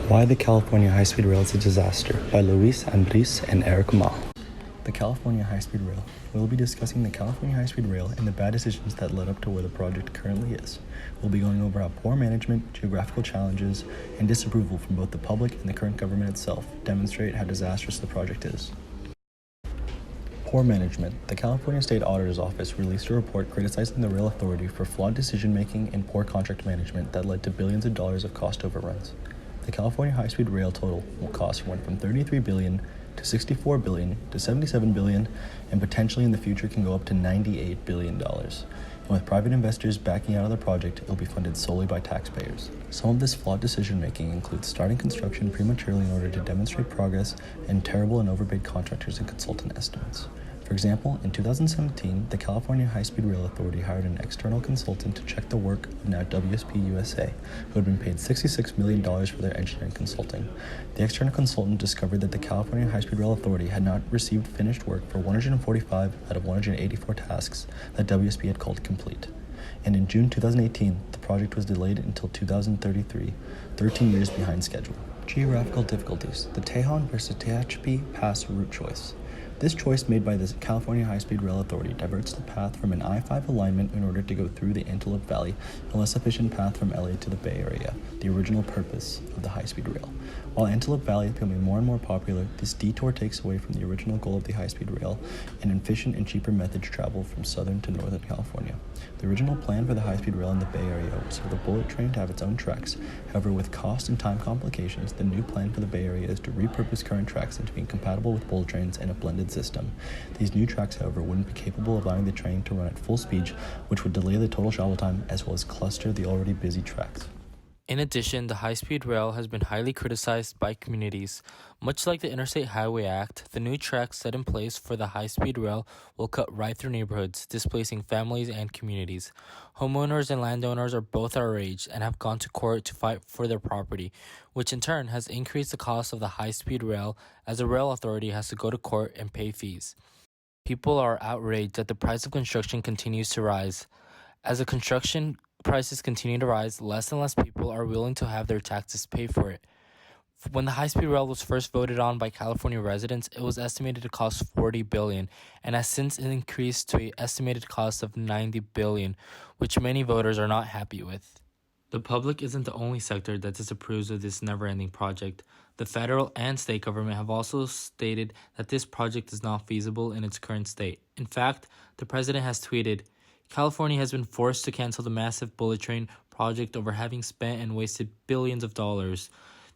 Why the California High-Speed Rail is a Disaster by Luis Andres and Eric Ma. The California High-Speed Rail. We'll be discussing the California High-Speed Rail and the bad decisions that led up to where the project currently is. We'll be going over how poor management, geographical challenges, and disapproval from both the public and the current government itself demonstrate how disastrous the project is. Poor management. The California State Auditor's Office released a report criticizing the rail authority for flawed decision-making and poor contract management that led to billions of dollars of cost overruns. The California High-Speed Rail total cost went from $33 billion to $64 billion to $77 billion, and potentially in the future can go up to $98 billion. And with private investors backing out of the project, it will be funded solely by taxpayers. Some of this flawed decision-making includes starting construction prematurely in order to demonstrate progress and terrible and overpaid contractors and consultant estimates. For example, in 2017, the California High-Speed Rail Authority hired an external consultant to check the work of now WSP USA, who had been paid $66 million for their engineering consulting. The external consultant discovered that the California High-Speed Rail Authority had not received finished work for 145 out of 184 tasks that WSP had called complete. And in June 2018, the project was delayed until 2033, 13 years behind schedule. Geographical difficulties. The Tejon versus Tehachapi Pass route choice. This choice made by the California High-Speed Rail Authority diverts the path from an I-5 alignment in order to go through the Antelope Valley, a less efficient path from LA to the Bay Area, the original purpose of the high-speed rail. While Antelope Valley is becoming more and more popular, this detour takes away from the original goal of the high-speed rail, an efficient and cheaper method to travel from Southern to Northern California. The original plan for the high-speed rail in the Bay Area was for the bullet train to have its own tracks. However, with cost and time complications, the new plan for the Bay Area is to repurpose current tracks into being compatible with bullet trains and a blended system. These new tracks, however, wouldn't be capable of allowing the train to run at full speed, which would delay the total travel time as well as cluster the already busy tracks. In addition, the high-speed rail has been highly criticized by communities. Much like the Interstate Highway Act, the new tracks set in place for the high-speed rail will cut right through neighborhoods, displacing families and communities. Homeowners and landowners are both outraged and have gone to court to fight for their property, which in turn has increased the cost of the high-speed rail as the rail authority has to go to court and pay fees. People are outraged that the price of construction continues to rise. As the construction prices continue to rise, less and less people are willing to have their taxes pay for it. When the high-speed rail was first voted on by California residents, it was estimated to cost $40 billion, and has since increased to an estimated cost of $90 billion, which many voters are not happy with. The public isn't the only sector that disapproves of this never-ending project. The federal and state government have also stated that this project is not feasible in its current state. In fact, the president has tweeted, "California has been forced to cancel the massive bullet train project over having spent and wasted billions of dollars.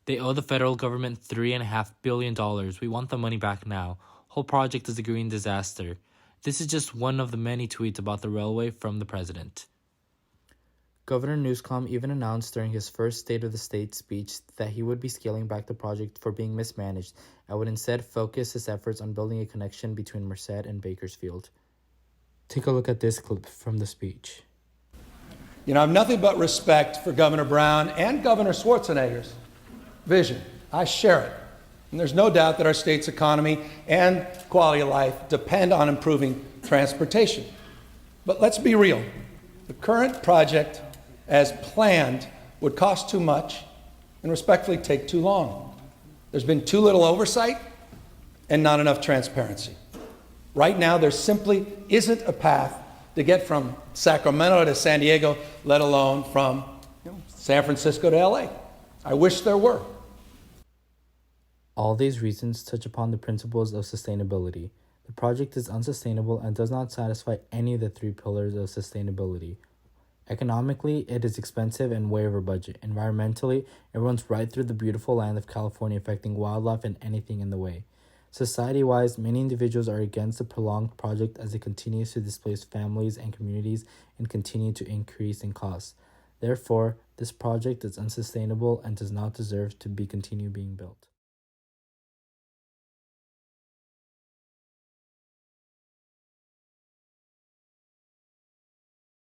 They owe the federal government $3.5 billion. We want the money back now. Whole project is a green disaster." This is just one of the many tweets about the railway from the president. Governor Newsom even announced during his first State of the State speech that he would be scaling back the project for being mismanaged and would instead focus his efforts on building a connection between Merced and Bakersfield. Take a look at this clip from the speech. I have nothing but respect for Governor Brown and Governor Schwarzenegger's vision. I share it. And there's no doubt that our state's economy and quality of life depend on improving transportation. But let's be real. The current project, as planned, would cost too much and respectfully take too long. There's been too little oversight and not enough transparency. Right now, there simply isn't a path to get from Sacramento to San Diego, let alone from San Francisco to LA. I wish there were. All these reasons touch upon the principles of sustainability. The project is unsustainable and does not satisfy any of the three pillars of sustainability. Economically, it is expensive and way over budget. Environmentally, it runs right through the beautiful land of California, affecting wildlife and anything in the way. Society-wise, many individuals are against the prolonged project as it continues to displace families and communities and continue to increase in cost. Therefore, this project is unsustainable and does not deserve to be continued being built.